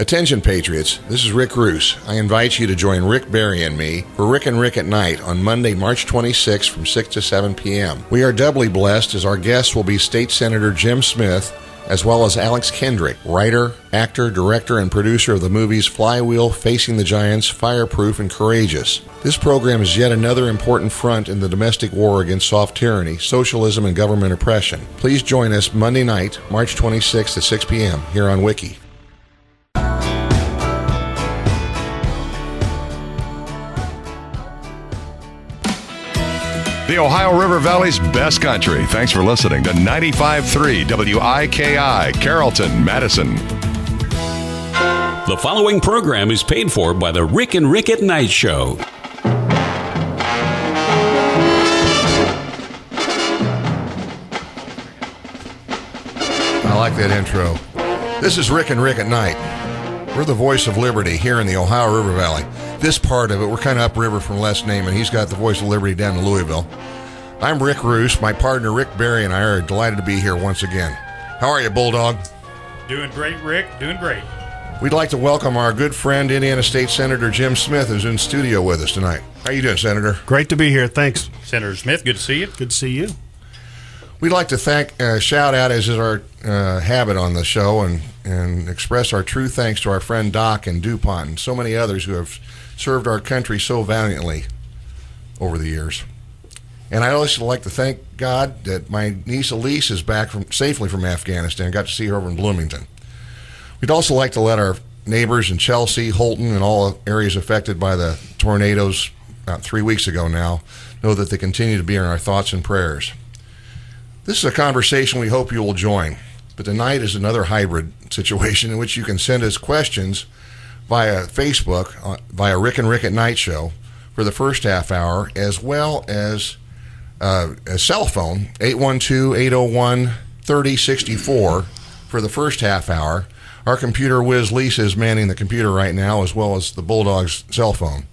Attention Patriots, this is Rick Roos. I invite you to join Rick Barry and me for Rick and Rick at Night on Monday, March 26th from 6 to 7 p.m. We are doubly blessed as our guests will be State Senator Jim Smith as well as Alex Kendrick, writer, actor, director, and producer of the movies Flywheel, Facing the Giants, Fireproof, and Courageous. This program is yet another important front in the domestic war against soft tyranny, socialism, and government oppression. Please join us Monday night, March 26th at 6 p.m. here on Wiki. The Ohio River Valley's best country. Thanks for listening to 95.3 WIKI, Carrollton, Madison. The following program is paid for by the Rick and Rick at Night Show. I like that intro. This is Rick and Rick at Night. We're the voice of liberty here in the Ohio River Valley. This part of it, we're kind of upriver from Les Name, and he's got the voice of liberty down in Louisville. I'm Rick Roos. My partner Rick Barry and I are delighted to be here once again. How are you, Bulldog? Doing great, Rick. Doing great. We'd like to welcome our good friend, Indiana State Senator Jim Smith, who's in studio with us tonight. How you doing, Senator? Great to be here. Thanks. Senator Smith, good to see you. Good to see you. We'd like to shout out, as is our habit on the show, and express our true thanks to our friend Doc and DuPont and so many others who have served our country so valiantly over the years. And I'd also like to thank God that my niece Elise is back safely from Afghanistan. Got to see her over in Bloomington. We'd also like to let our neighbors in Chelsea, Holton, and all areas affected by the tornadoes about 3 weeks ago now know that they continue to be in our thoughts and prayers. This is a conversation we hope you will join, but tonight is another hybrid situation in which you can send us questions via Facebook, via Rick and Rick at Night Show for the first half hour, as well as a cell phone, 812-801-3064 for the first half hour. Our computer whiz Lisa is manning the computer right now, as well as the Bulldog's cell phone.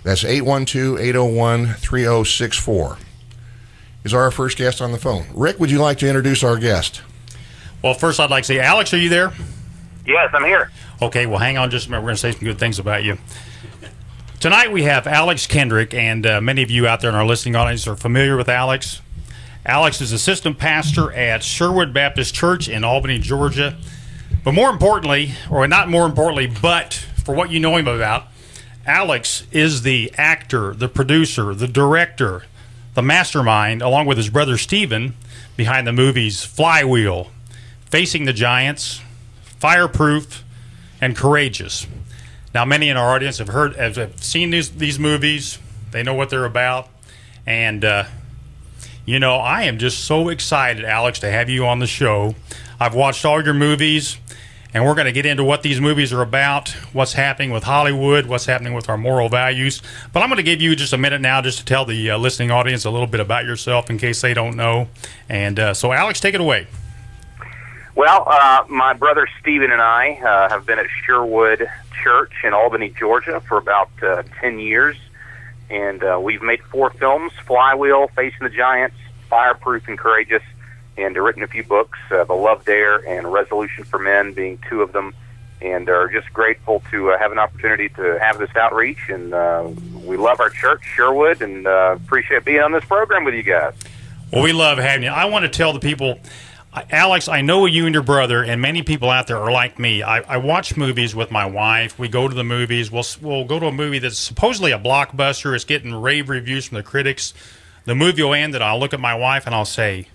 That's 812-801-3064. Is our first guest on the phone. Rick, would you like to introduce our guest? Well, first I'd like to say, Alex, are you there? Yes, I'm here. Okay, well, hang on just a minute. We're going to say some good things about you. Tonight we have Alex Kendrick, and many of you out there in our listening audience are familiar with Alex. Alex is assistant pastor at Sherwood Baptist Church in Albany, Georgia. But more importantly, or not more importantly, but for what you know him about, Alex is the actor, the producer, the director, the mastermind, along with his brother Stephen, behind the movies Flywheel, Facing the Giants, Fireproof, and Courageous. Now, many in our audience have seen these movies. They know what they're about. And, I am just so excited, Alex, to have you on the show. I've watched all your movies, and we're going to get into what these movies are about, what's happening with Hollywood, what's happening with our moral values. But I'm going to give you just a minute now just to tell the listening audience a little bit about yourself in case they don't know. And so, Alex, take it away. Well, my brother Stephen and I have been at Sherwood Church in Albany, Georgia for about 10 years. And we've made 4 films, Flywheel, Facing the Giants, Fireproof, and Courageous, and written a few books, The Love Dare and Resolution for Men being 2 of them, and are just grateful to have an opportunity to have this outreach. And we love our church, Sherwood, and appreciate being on this program with you guys. Well, we love having you. I want to tell the people, Alex, I know you and your brother, and many people out there are like me. I watch movies with my wife. We go to the movies. We'll go to a movie that's supposedly a blockbuster. It's getting rave reviews from the critics. The movie will end, and I'll look at my wife, and I'll say,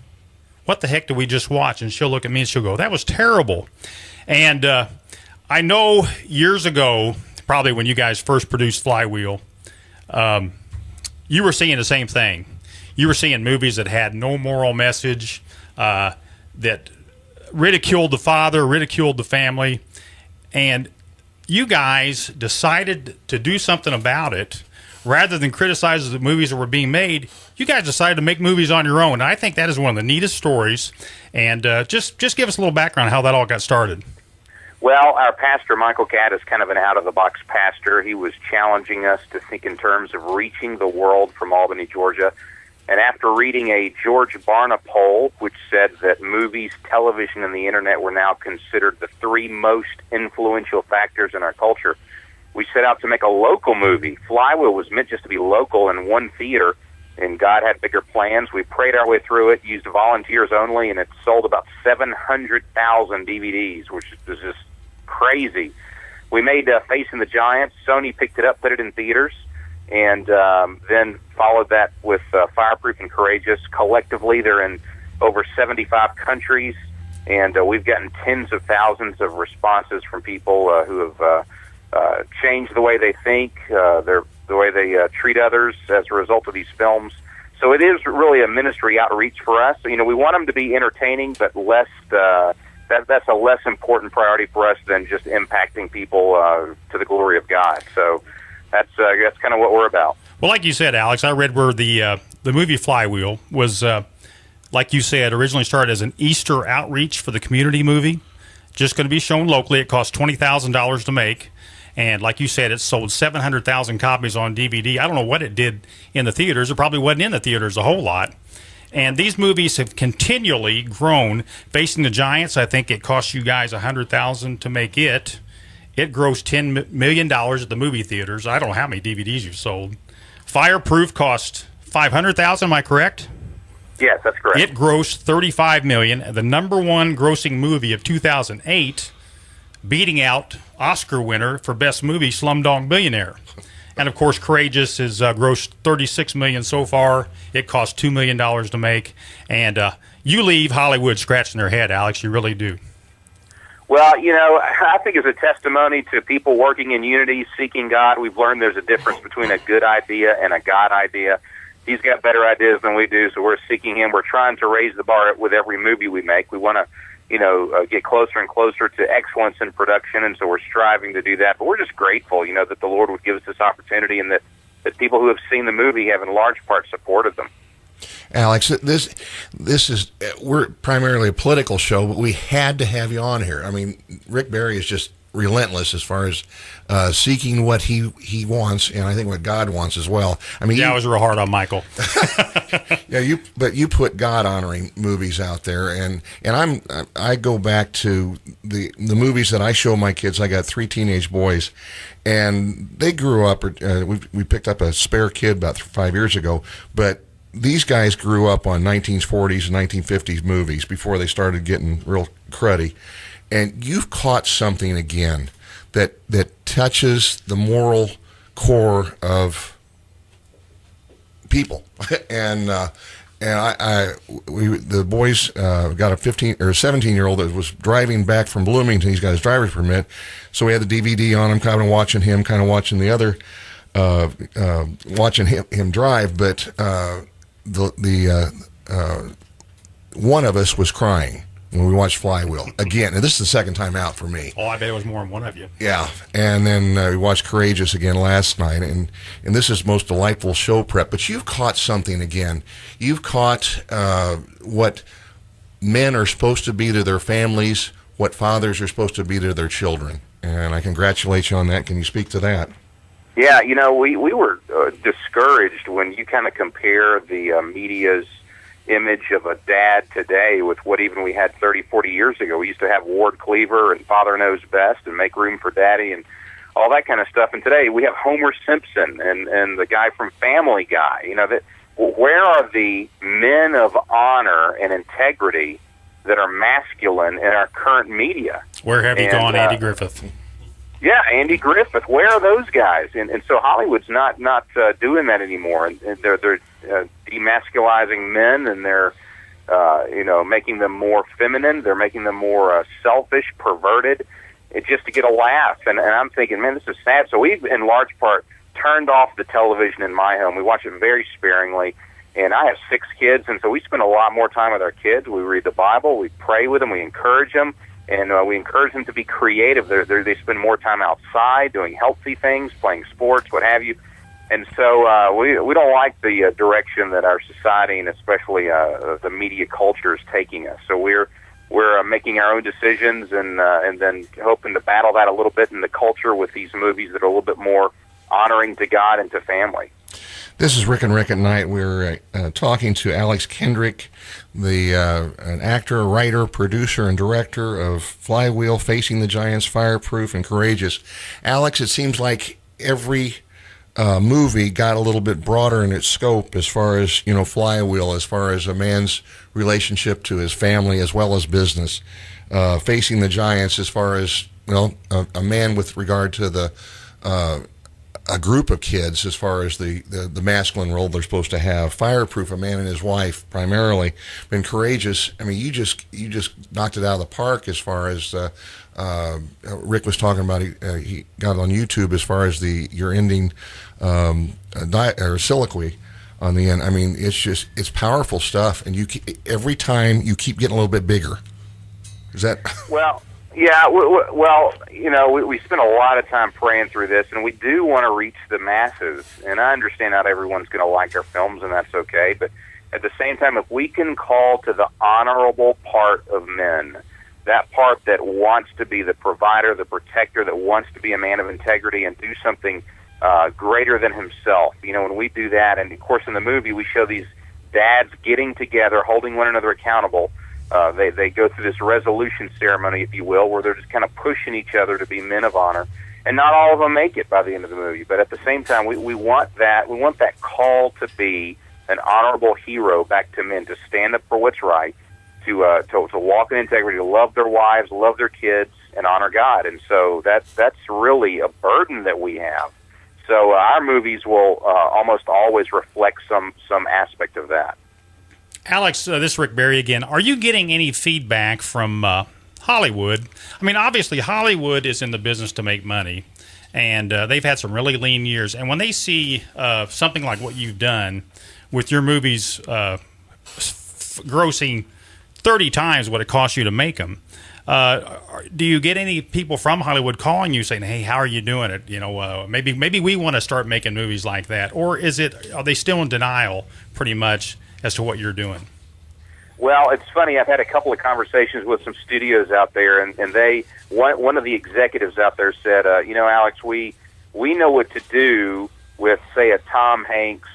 what the heck did we just watch? And she'll look at me, and she'll go, that was terrible. And I know years ago, probably when you guys first produced Flywheel, you were seeing the same thing. You were seeing movies that had no moral message, that ridiculed the father, ridiculed the family, and you guys decided to do something about it. Rather than criticize the movies that were being made, you guys decided to make movies on your own. And I think that is one of the neatest stories. And just give us a little background on how that all got started. Well, our pastor, Michael Catt, is kind of an out-of-the-box pastor. He was challenging us to think in terms of reaching the world from Albany, Georgia. And after reading a George Barna poll, which said that movies, television, and the internet were now considered the three most influential factors in our culture, we set out to make a local movie. Flywheel was meant just to be local in one theater, and God had bigger plans. We prayed our way through it, used volunteers only, and it sold about 700,000 DVDs, which is just crazy. We made Facing the Giants. Sony picked it up, put it in theaters, and then followed that with Fireproof and Courageous. Collectively, they're in over 75 countries, and we've gotten tens of thousands of responses from people who have changed the way they think, the way they treat others as a result of these films. So it is really a ministry outreach for us. You know, we want them to be entertaining, but less. That's a less important priority for us than just impacting people to the glory of God. So that's kind of what we're about. Well, like you said, Alex, I read where the movie Flywheel was, like you said, originally started as an Easter outreach for the community movie, just going to be shown locally. It cost $20,000 to make. And like you said, it sold 700,000 copies on DVD. I don't know what it did in the theaters. It probably wasn't in the theaters a whole lot. And these movies have continually grown. Facing the Giants, I think it cost you guys $100,000 to make it. It grossed $10 million at the movie theaters. I don't know how many DVDs you've sold. Fireproof cost $500,000. Am I correct? Yes, that's correct. It grossed $35 million. The number one grossing movie of 2008, beating out Oscar winner for Best Movie, Slumdog Millionaire. And, of course, Courageous has grossed $36 million so far. It cost $2 million to make. And you leave Hollywood scratching their head, Alex. You really do. Well, you know, I think it's a testimony to people working in unity, seeking God. We've learned there's a difference between a good idea and a God idea. He's got better ideas than we do, so we're seeking Him. We're trying to raise the bar with every movie we make. We want to, get closer and closer to excellence in production, and so we're striving to do that. But we're just grateful, that the Lord would give us this opportunity, and that people who have seen the movie have in large part supported them. Alex, this is, we're primarily a political show, but we had to have you on here. I mean, Rick Barry is just relentless as far as seeking what he wants, and I think what God wants as well. I mean, I was real hard on Michael. Yeah, you put God honoring movies out there, and I go back to the movies that I show my kids. I got 3 teenage boys, and they grew up. We picked up a spare kid about 5 years ago, but these guys grew up on 1940s and 1950s movies before they started getting real cruddy. And you've caught something again that touches the moral core of people. And the boys got a 15 or 17-year-old that was driving back from Bloomington. He's got his driver's permit, so we had the DVD on him, kind of watching him, kind of watching the other, watching him drive. But one of us was crying when we watched Flywheel again, and this is the second time out for me. Oh, I bet it was more than one of you. Yeah, and then we watched Courageous again last night, and this is most delightful show prep. But you've caught something again. You've caught what men are supposed to be to their families, what fathers are supposed to be to their children, and I congratulate you on that. Can you speak to that? Yeah, we were discouraged when you kind of compare the media's image of a dad today with what even we had 30, 40 years ago. We used to have Ward Cleaver and Father Knows Best and Make Room for Daddy and all that kind of stuff. And today we have Homer Simpson and the guy from Family Guy. Where are the men of honor and integrity that are masculine in our current media? Where have you gone, Andy Griffith? Yeah, Andy Griffith. Where are those guys? And so Hollywood's not doing that anymore. And they're demasculizing men, and they're making them more feminine. They're making them more selfish, perverted, just to get a laugh. And I'm thinking, man, this is sad. So we've, in large part, turned off the television in my home. We watch it very sparingly. And I have 6 kids, and so we spend a lot more time with our kids. We read the Bible. We pray with them. We encourage them. And we encourage them to be creative. They spend more time outside doing healthy things, playing sports, what have you. And so we don't like the direction that our society and especially the media culture is taking us. So we're making our own decisions and then hoping to battle that a little bit in the culture with these movies that are a little bit more honoring to God and to family. This is Rick and Rick at Night. We're talking to Alex Kendrick, an actor, writer, producer, and director of Flywheel, Facing the Giants, Fireproof, and Courageous. Alex, it seems like every movie got a little bit broader in its scope as far as, Flywheel, as far as a man's relationship to his family as well as business. Facing the Giants as far as, a man with regard to the a group of kids as far as the masculine role they're supposed to have. Fireproof, a man and his wife primarily. Been Courageous. I mean, you just knocked it out of the park as far as Rick was talking about. He got it on YouTube as far as your ending or soliloquy on the end. I mean, it's powerful stuff, and every time you keep getting a little bit bigger. Is that well? Yeah, well, we spend a lot of time praying through this, and we do want to reach the masses. And I understand not everyone's going to like our films, and that's okay. But at the same time, if we can call to the honorable part of men, that part that wants to be the provider, the protector, that wants to be a man of integrity and do something greater than himself. When we do that, and of course in the movie we show these dads getting together, holding one another accountable. They go through this resolution ceremony, if you will, where they're just kind of pushing each other to be men of honor. And not all of them make it by the end of the movie. But at the same time, we want that. We want that call to be an honorable hero back to men, to stand up for what's right, to walk in integrity, to love their wives, love their kids, and honor God. And so that's really a burden that we have. So our movies will almost always reflect some aspect of that. Alex, this is Rick Berry again. Are you getting any feedback from Hollywood? I mean, obviously, Hollywood is in the business to make money, and they've had some really lean years. And when they see something like what you've done with your movies grossing 30 times what it cost you to make them, do you get any people from Hollywood calling you saying, "Hey, how are you doing it? Maybe we want to start making movies like that," or are they still in denial, pretty much, as to what you're doing? Well, it's funny. I've had a couple of conversations with some studios out there, and one of the executives out there said, Alex, we know what to do with, say, a Tom Hanks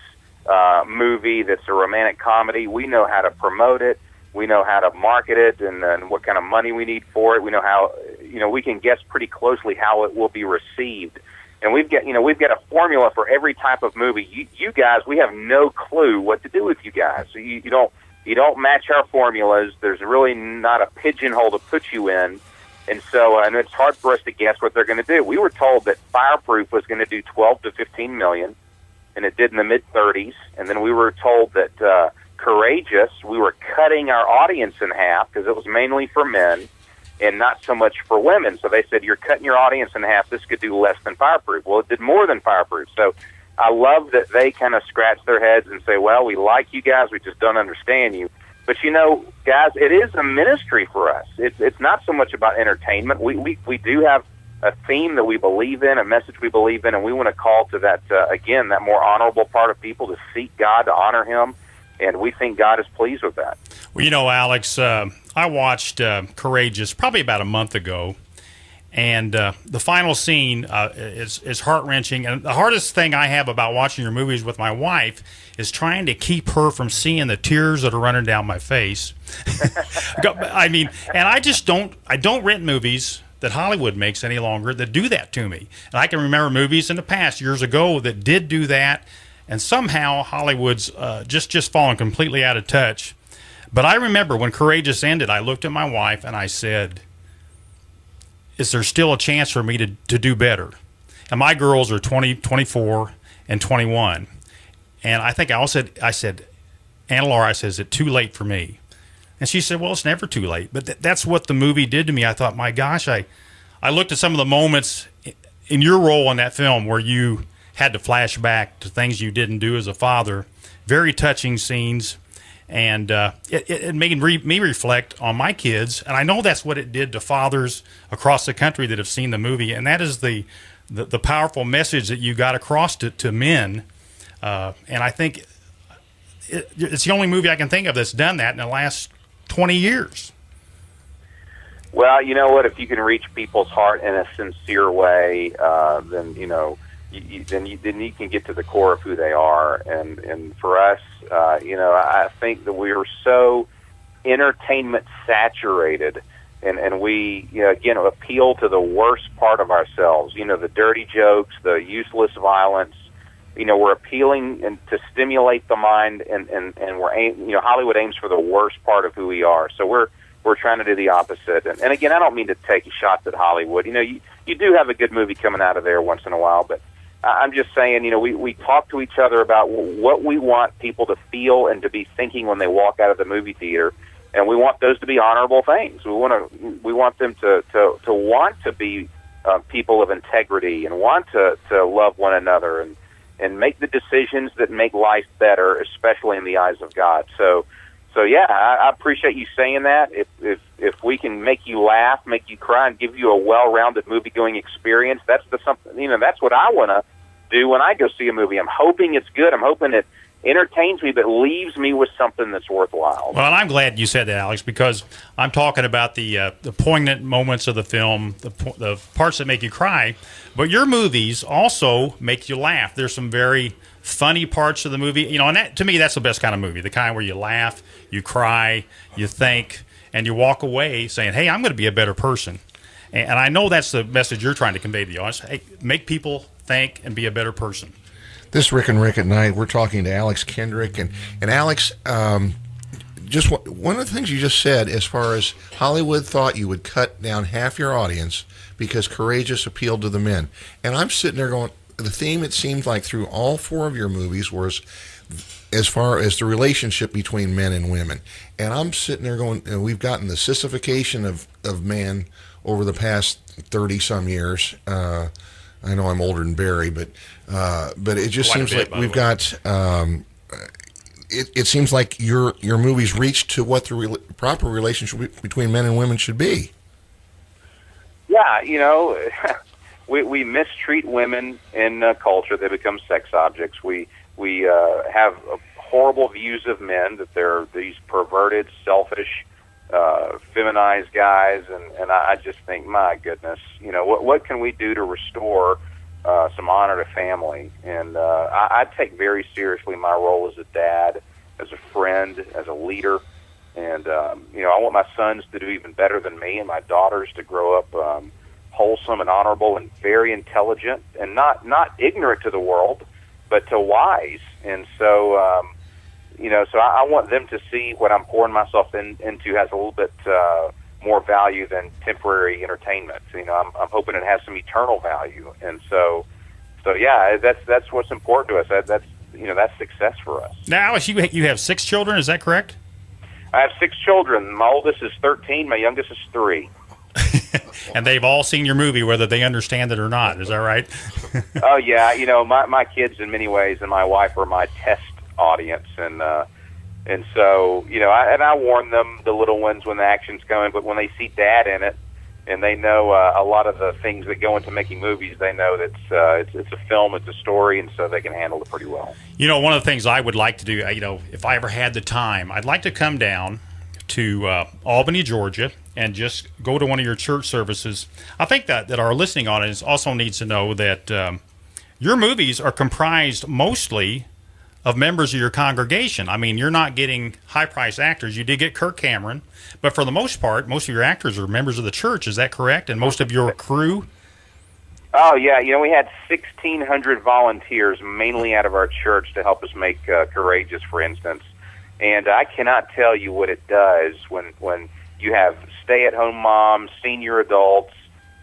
movie that's a romantic comedy. We know how to promote it. We know how to market it, and what kind of money we need for it. We know how, we can guess pretty closely how it will be received. And we've got a formula for every type of movie. You guys, we have no clue what to do with you guys. So you don't match our formulas. There's really not a pigeonhole to put you in, and so and it's hard for us to guess what they're going to do. We were told that Fireproof was going to do 12 to 15 million, and it did in the mid-30s. And then we were told that Courageous, we were cutting our audience in half because it was mainly for men and not so much for women. So they said, you're cutting your audience in half. This could do less than Fireproof. Well, it did more than Fireproof. So I love that they kind of scratch their heads and say, well, we like you guys. We just don't understand you. But, guys, it is a ministry for us. It's not so much about entertainment. We do have a theme that we believe in, a message we believe in, and we want to call to that, again, that more honorable part of people, to seek God, to honor Him. And we think God is pleased with that. Well, Alex, I watched Courageous probably about a month ago, and the final scene is heart-wrenching. And the hardest thing I have about watching your movies with my wife is trying to keep her from seeing the tears that are running down my face. I mean, and I don't rent movies that Hollywood makes any longer that do that to me. And I can remember movies in the past, years ago, that did do that. And somehow Hollywood's just fallen completely out of touch. But I remember when Courageous ended, I looked at my wife and I said, is there still a chance for me to do better? And my girls are 20, 24, and 21. And I think I said, Anna Laura, I said, is it too late for me? And she said, well, it's never too late. But that's what the movie did to me. I thought, my gosh, I looked at some of the moments in your role in that film where you had to flash back to things you didn't do as a father. Very touching scenes, and it made me reflect on my kids. And I know that's what it did to fathers across the country that have seen the movie. And that is the powerful message that you got across to men. And I think it's the only movie I can think of that's done that in the last 20 years. Well, you know what? If you can reach people's heart in a sincere way, then then you can get to the core of who they are. And for us, I think that we are so entertainment saturated, and we again appeal to the worst part of ourselves. The dirty jokes, the useless violence. We're appealing and to stimulate the mind, and we're Hollywood aims for the worst part of who we are. So we're trying to do the opposite. And again, I don't mean to take shots at Hollywood. You do have a good movie coming out of there once in a while, but I'm just saying, we talk to each other about what we want people to feel and to be thinking when they walk out of the movie theater, and we want those to be honorable things. We want them to want to be people of integrity and want to love one another and make the decisions that make life better, especially in the eyes of God. So yeah, I appreciate you saying that. If we can make you laugh, make you cry, and give you a well-rounded movie-going experience, that's that's what I want to do when I go see a movie. I'm hoping it's good. I'm hoping it entertains me, but leaves me with something that's worthwhile. Well, and I'm glad you said that, Alex, because I'm talking about the poignant moments of the film, the parts that make you cry. But your movies also make you laugh. There's some very funny parts of the movie, and that, to me, that's the best kind of movie, the kind where you laugh, you cry, you think, and you walk away saying, hey, I'm going to be a better person. And I know that's the message you're trying to convey to the audience. Hey, make people think and be a better person. This is Rick and Rick at Night. We're talking to Alex Kendrick. And Alex, just one of the things you just said, as far as Hollywood thought you would cut down half your audience because Courageous appealed to the men. And I'm sitting there going, the theme, it seems like, through all four of your movies was as far as the relationship between men and women. And I'm sitting there going, we've gotten the sissification of man over the past 30-some years. I know I'm older than Barry, but it just seems like we've got. It seems like your movies reach to what the proper relationship between men and women should be. Yeah, we mistreat women in culture; they become sex objects. We have horrible views of men, that they're these perverted, selfish, feminized guys, and I just think, my goodness, what can we do to restore some honor to family? And I take very seriously my role as a dad, as a friend, as a leader, and I want my sons to do even better than me, and my daughters to grow up wholesome and honorable and very intelligent, and not ignorant to the world, but to wise. And so so I want them to see what I'm pouring myself into has a little bit more value than temporary entertainment. I'm hoping it has some eternal value. And so yeah, that's what's important to us. That's success for us. Now, Alex, you have 6 children, is that correct? I have 6 children. My oldest is 13. My youngest is 3. And they've all seen your movie, whether they understand it or not. Is that right? Oh yeah, my kids in many ways, and my wife are my test audience, and so I warn them, the little ones, when the action's coming. But when they see Dad in it, and they know a lot of the things that go into making movies, they know that it's a film, it's a story, and so they can handle it pretty well. One of the things I would like to do, if I ever had the time, I'd like to come down to Albany, Georgia, and just go to one of your church services. I think that our listening audience also needs to know that your movies are comprised mostly of members of your congregation. I mean, you're not getting high-priced actors. You did get Kirk Cameron, but for the most part, most of your actors are members of the church. Is that correct? And most of your crew? Oh, yeah. We had 1,600 volunteers, mainly out of our church, to help us make Courageous, for instance. And I cannot tell you what it does when you have stay-at-home moms, senior adults,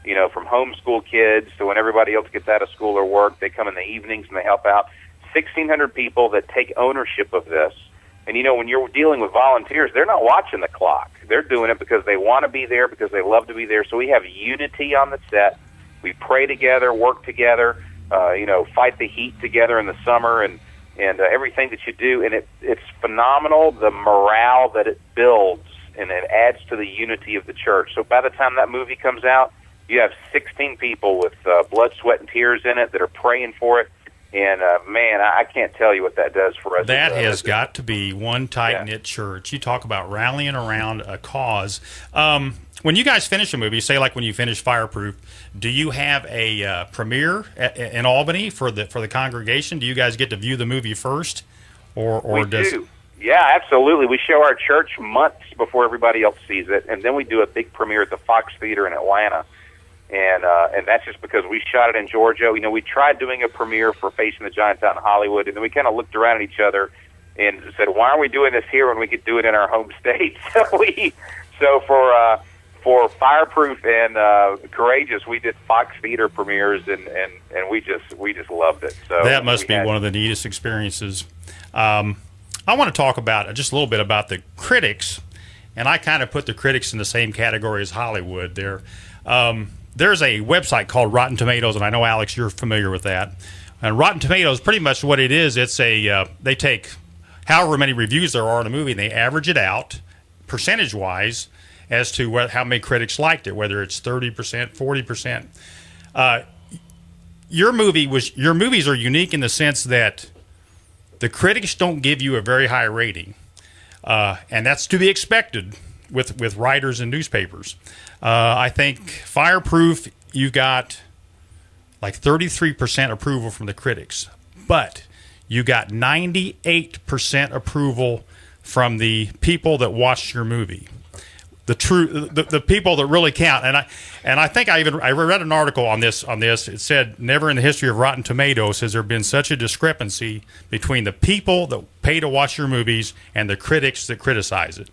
from homeschool kids to when everybody else gets out of school or work. They come in the evenings and they help out. 1,600 people that take ownership of this. And, when you're dealing with volunteers, they're not watching the clock. They're doing it because they want to be there, because they love to be there. So we have unity on the set. We pray together, work together, fight the heat together in the summer, and everything that you do. And it's phenomenal, the morale that it builds, and it adds to the unity of the church. So by the time that movie comes out, you have 16 people with blood, sweat, and tears in it that are praying for it. And, man, I can't tell you what that does for us. That has got to be one tight-knit church. You talk about rallying around a cause. when you guys finish a movie, say like when you finish Fireproof, do you have a premiere in Albany for the congregation? Do you guys get to view the movie first, or We does do. Yeah, absolutely. We show our church months before everybody else sees it, and then we do a big premiere at the Fox Theater in Atlanta. And that's just because we shot it in Georgia. You know, we tried doing a premiere for Facing the Giants out in Hollywood, and then we kind of looked around at each other and said, "Why are we doing this here when we could do it in our home state?" So for Fireproof and Courageous, we did Fox Theater premieres, and we just loved it. So that must be one of the neatest experiences. I want to talk about just a little bit about the critics, and I kind of put the critics in the same category as Hollywood. There's a website called Rotten Tomatoes, and I know, Alex, you're familiar with that. And Rotten Tomatoes, pretty much what it is, it's they take however many reviews there are in a movie, and they average it out percentage-wise as to how many critics liked it, whether it's 30%, 40%. Your movies are unique in the sense that the critics don't give you a very high rating, and that's to be expected with writers and newspapers. I think Fireproof, you got like 33% approval from the critics, but you got 98% approval from the people that watched your movie. The people that really count. And I think I read an article on this. It said, never in the history of Rotten Tomatoes has there been such a discrepancy between the people that pay to watch your movies and the critics that criticize it.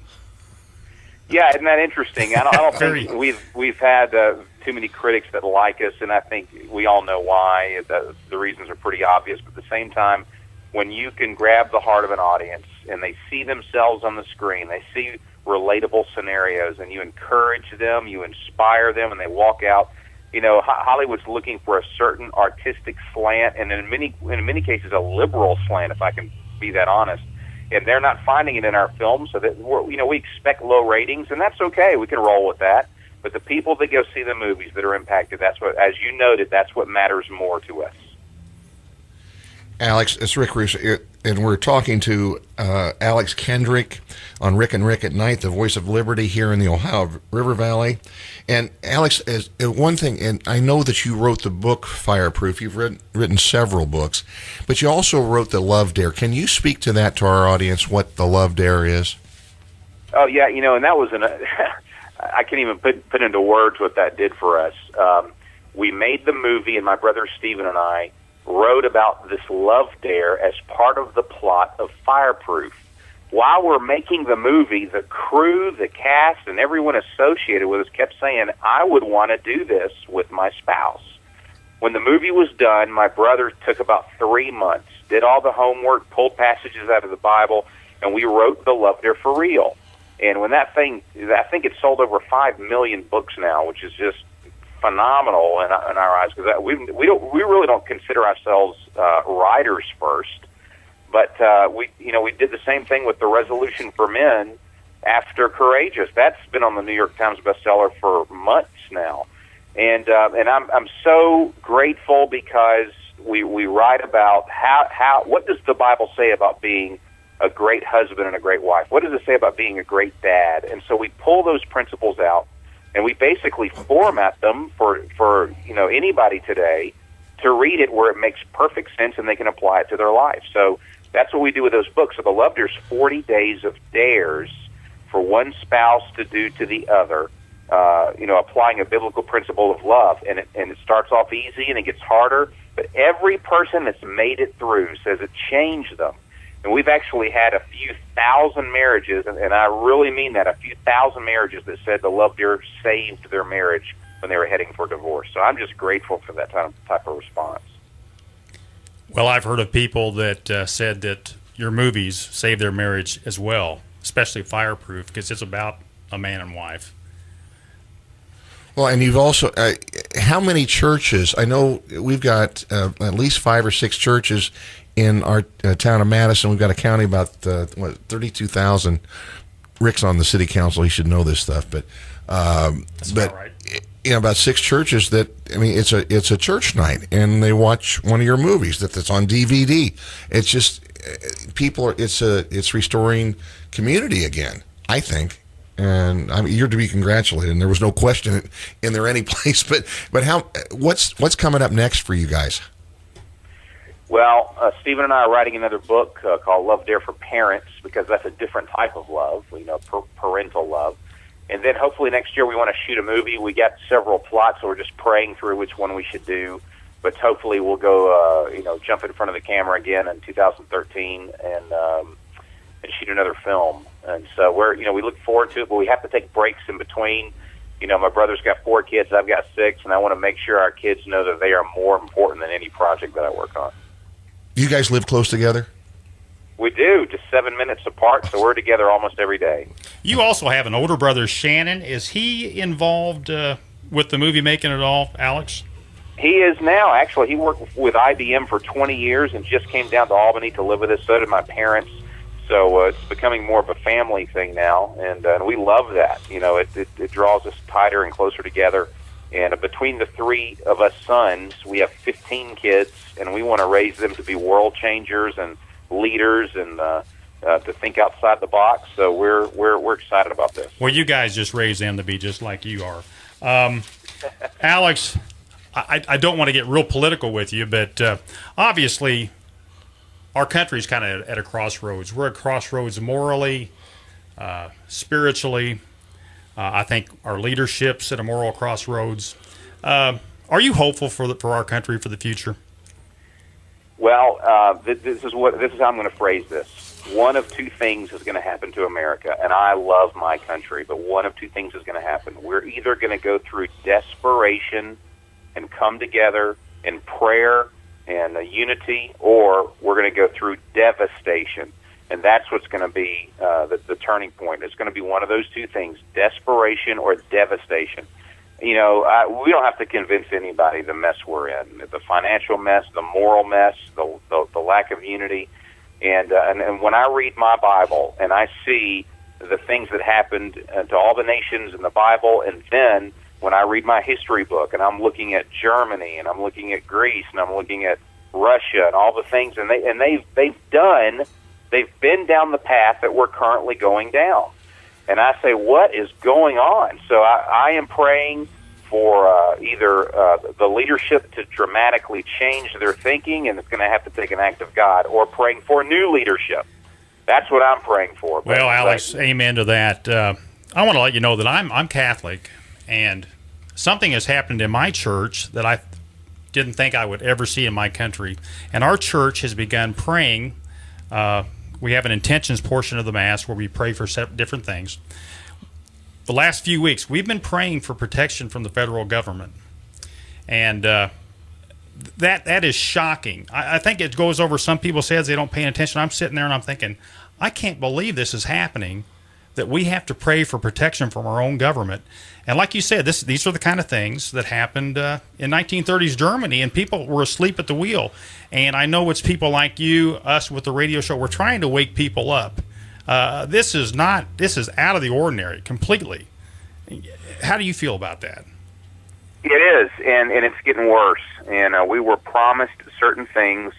Yeah, isn't that interesting? I don't think we've had too many critics that like us, and I think we all know why. The reasons are pretty obvious, but at the same time, when you can grab the heart of an audience and they see themselves on the screen, they see relatable scenarios, and you encourage them, you inspire them, and they walk out. You know, Hollywood's looking for a certain artistic slant, and in many cases, a liberal slant, if I can be that honest. And they're not finding it in our films, so that we expect low ratings, and that's okay. We can roll with that. But the people that go see the movies that are impacted, that's what, as you noted, that's what matters more to us. Alex, it's Rick Russo, and we're talking to Alex Kendrick on Rick and Rick at Night, the voice of liberty here in the Ohio River Valley. And Alex, as one thing, and I know that you wrote the book Fireproof. You've written several books, but you also wrote The Love Dare. Can you speak to that to our audience, what The Love Dare is? Oh, yeah, and that was I can't even put into words what that did for us. We made the movie, and my brother Stephen and I wrote about this love dare as part of the plot of Fireproof. While we're making the movie, the crew, the cast, and everyone associated with us kept saying, I would want to do this with my spouse. When the movie was done, my brother took about 3 months, did all the homework, pulled passages out of the Bible, and we wrote The Love Dare for real. And when that thing, I think it's sold over 5 million books now, which is just phenomenal in our eyes, because we really don't consider ourselves writers first, but we did the same thing with The Resolution for Men after Courageous. That's been on the New York Times bestseller for months now, and I'm so grateful because we write about how what does the Bible say about being a great husband and a great wife? What does it say about being a great dad? And so we pull those principles out, and we basically format them for anybody today to read it where it makes perfect sense and they can apply it to their life. So that's what we do with those books. So The Love Dare's 40 days of dares for one spouse to do to the other, applying a biblical principle of love. And it starts off easy and it gets harder, but every person that's made it through says it changed them. And we've actually had a few thousand marriages, and I really mean that, a few thousand marriages that said the Love Dare saved their marriage when they were heading for divorce. So I'm just grateful for that type of response. Well, I've heard of people that said that your movies saved their marriage as well, especially Fireproof, because it's about a man and wife. Well, and you've also, how many churches? I know we've got at least 5 or 6 churches in our town of Madison. We've got a county about 32,000. Rick's on the city council; he should know this stuff. But right. About 6 churches that, I mean, it's a church night, and they watch one of your movies that's on DVD. It's just people. It's restoring community again, I think. and I mean, you're to be congratulated. And there was no question in there any place. But what's coming up next for you guys? Well, Stephen and I are writing another book called Love Dare for Parents, because that's a different type of love, parental love. And then hopefully next year we want to shoot a movie. We got several plots, so we're just praying through which one we should do. But hopefully we'll go, jump in front of the camera again in 2013 and shoot another film. And so we look forward to it, but we have to take breaks in between. My brother's got 4 kids, I've got 6, and I want to make sure our kids know that they are more important than any project that I work on. You guys live close together? We do, just 7 minutes apart, so we're together almost every day. You also have an older brother, Shannon. Is he involved with the movie making at all, Alex? He is now. Actually, he worked with IBM for 20 years and just came down to Albany to live with us. So did my parents. So it's becoming more of a family thing now, and we love that. It draws us tighter and closer together. And between the 3 of us sons, we have 15 kids, and we want to raise them to be world changers and leaders and to think outside the box. So we're excited about this. Well, you guys just raised them to be just like you are. Alex, I don't want to get real political with you, but obviously our country's kind of at a crossroads. We're at crossroads morally, spiritually. I think our leadership's at a moral crossroads. Are you hopeful for our country for the future? Well, this is how I'm going to phrase this. One of 2 things is going to happen to America, and I love my country, but one of 2 things is going to happen. We're either going to go through desperation and come together in prayer and unity, or we're going to go through devastation. And that's what's going to be the turning point. It's going to be one of those 2 things, desperation or devastation. We don't have to convince anybody the mess we're in, the financial mess, the moral mess, the lack of unity. And when I read my Bible and I see the things that happened to all the nations in the Bible, and then when I read my history book and I'm looking at Germany and I'm looking at Greece and I'm looking at Russia and all the things, and they've been down the path that we're currently going down. And I say, what is going on? So I am praying for either the leadership to dramatically change their thinking, and it's going to have to take an act of God, or praying for new leadership. That's what I'm praying for. Well, Alex, amen to that. I want to let you know that I'm Catholic, and something has happened in my church that I didn't think I would ever see in my country. And our church has begun praying. We have an intentions portion of the Mass where we pray for different things. The last few weeks, we've been praying for protection from the federal government. And that is shocking. I think it goes over some people's heads. They don't pay attention. I'm sitting there and I'm thinking, I can't believe this is happening, that we have to pray for protection from our own government. And like you said, these are the kind of things that happened in 1930s Germany, and people were asleep at the wheel. And I know it's people like you, us with the radio show, we're trying to wake people up. This is out of the ordinary completely. How do you feel about that? It is, and it's getting worse. And we were promised certain things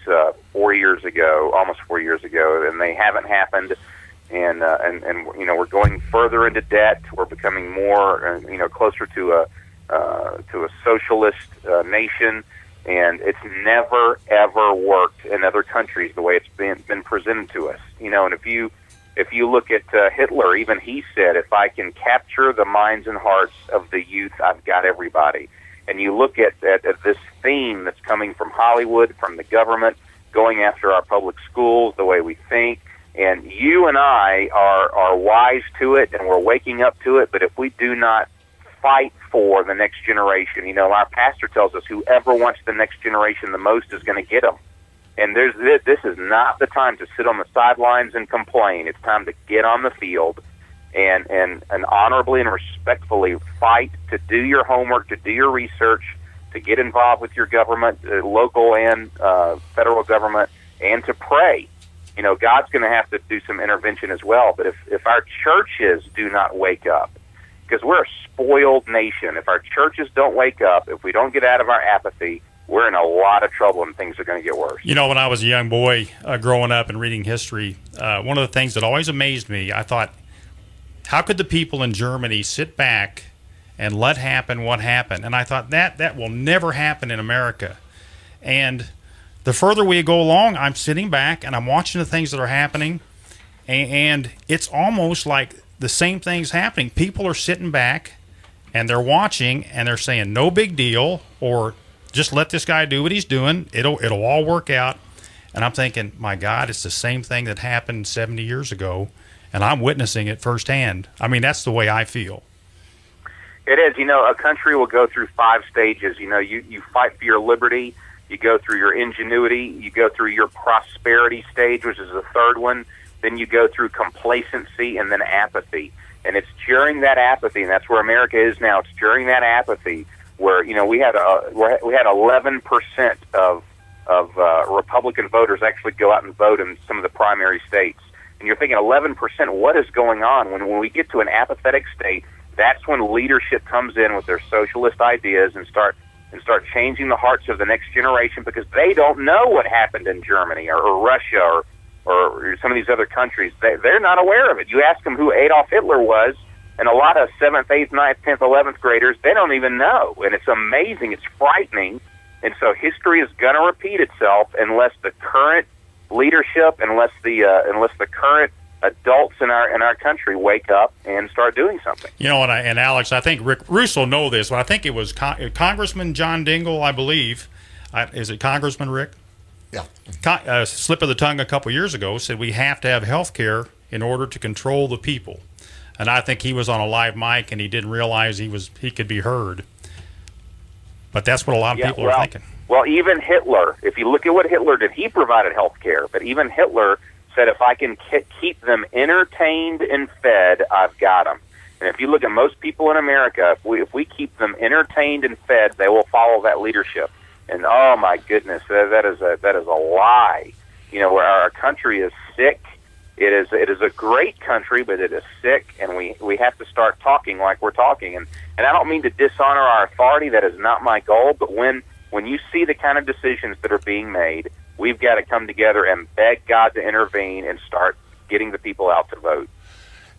4 years ago, almost 4 years ago, and they haven't happened. And we're going further into debt. We're becoming more closer to a socialist nation, and it's never ever worked in other countries the way it's been presented to us. And if you look at Hitler, even he said, if I can capture the minds and hearts of the youth, I've got everybody. And you look at this theme that's coming from Hollywood, from the government, going after our public schools, the way we think. And you and I are wise to it, and we're waking up to it. But if we do not fight for the next generation, our pastor tells us whoever wants the next generation the most is going to get them. And this is not the time to sit on the sidelines and complain. It's time to get on the field and honorably and respectfully fight, to do your homework, to do your research, to get involved with your government, local and federal government, and to pray. God's going to have to do some intervention as well. But if our churches do not wake up, because we're a spoiled nation, if our churches don't wake up, if we don't get out of our apathy, we're in a lot of trouble and things are going to get worse. When I was a young boy growing up and reading history, one of the things that always amazed me, I thought, how could the people in Germany sit back and let happen what happened? And I thought that will never happen in America. And the further we go along, I'm sitting back and I'm watching the things that are happening, and it's almost like the same thing's happening. People are sitting back and they're watching and they're saying no big deal, or just let this guy do what he's doing. It'll all work out. And I'm thinking, my God, it's the same thing that happened 70 years ago, and I'm witnessing it firsthand. I mean, that's the way I feel. It is. A country will go through 5 stages. You fight for your liberty. You go through your ingenuity. You go through your prosperity stage, which is the third one. Then you go through complacency and then apathy. And it's during that apathy, and that's where America is now. It's during that apathy where we had 11% of Republican voters actually go out and vote in some of the primary states. And you're thinking 11%, what is going on? When we get to an apathetic state, that's when leadership comes in with their socialist ideas and start changing the hearts of the next generation, because they don't know what happened in Germany or Russia or some of these other countries. They're not aware of it. You ask them who Adolf Hitler was, and a lot of 7th, 8th, 9th, 10th, 11th graders, they don't even know. And it's amazing. It's frightening. And so history is going to repeat itself unless the current leadership, unless the current adults in our country wake up and start doing something. And Alex, I think Rick Russo know this, but I think it was Congressman John Dingell, I believe. Is it Congressman Rick? Yeah. Slip of the tongue a couple years ago said we have to have health care in order to control the people. And I think he was on a live mic and he didn't realize he could be heard. But that's what a lot of people are thinking. Well, even Hitler, if you look at what Hitler did, he provided health care. But even Hitler said, if I can keep them entertained and fed, I've got them. And if you look at most people in America, if we keep them entertained and fed, they will follow that leadership. And oh my goodness, that is a lie. Where our country is sick. It is a great country, but it is sick, and we have to start talking like we're talking. And I don't mean to dishonor our authority. That is not my goal. But when you see the kind of decisions that are being made, we've got to come together and beg God to intervene and start getting the people out to vote.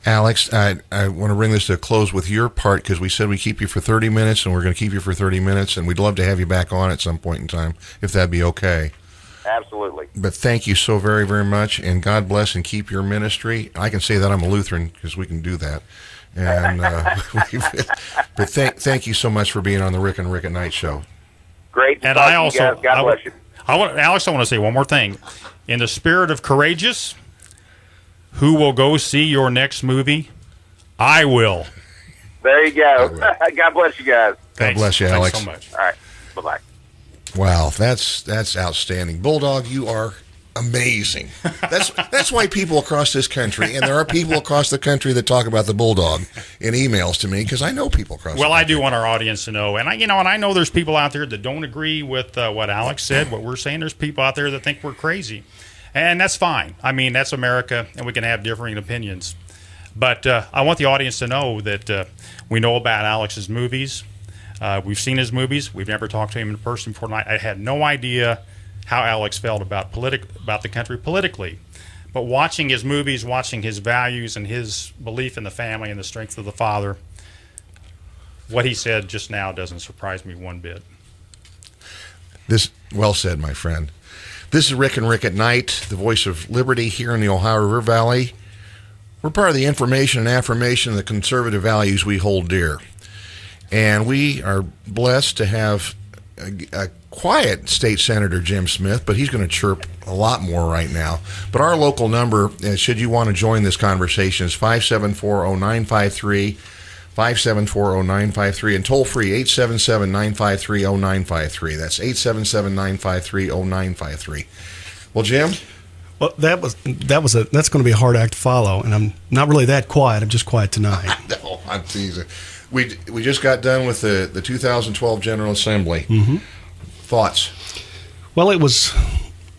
Alex, I want to bring this to a close with your part, because we said we keep you for 30 minutes, and we're going to keep you for 30 minutes, and we'd love to have you back on at some point in time, if that'd be okay. Absolutely. But thank you so very, very much, and God bless and keep your ministry. I can say that I'm a Lutheran because we can do that. And but thank you so much for being on the Rick and Rick at Night show. Great. And I also, guys. God bless you. Alex, I want to say one more thing. In the spirit of courageous, who will go see your next movie? I will. There you go. God bless you guys. God bless you, Alex. Thanks so much. All right. Bye-bye. Wow, that's outstanding. Bulldog, you are amazing. That's why people across this country, and there are people across the country that talk about the Bulldog in emails to me, because I know people across the country. I do want our audience to know, and I know there's people out there that don't agree with what Alex said, what we're saying. There's people out there that think we're crazy, and that's fine. I mean, that's America, and we can have differing opinions. But I want the audience to know that we know about Alex's movies. We've seen his movies. We've never talked to him in person before. I had no idea how Alex felt about the country politically. But watching his movies, watching his values and his belief in the family and the strength of the father, what he said just now doesn't surprise me one bit. This, well said, my friend. This is Rick and Rick at Night, the voice of liberty here in the Ohio River Valley. We're part of the information and affirmation of the conservative values we hold dear. And we are blessed to have a quiet state senator, Jim Smith, but he's going to chirp a lot more right now. But our local number, should you want to join this conversation, is 574-0953, 574-0953, and toll free 877-953-0953. That's 877-953-0953. Well, Jim? Well, that's going to be a hard act to follow, and I'm not really that quiet. I'm just quiet tonight. No, I'm teasing. We just got done with the 2012 General Assembly. Mm-hmm. Thoughts? Well, it was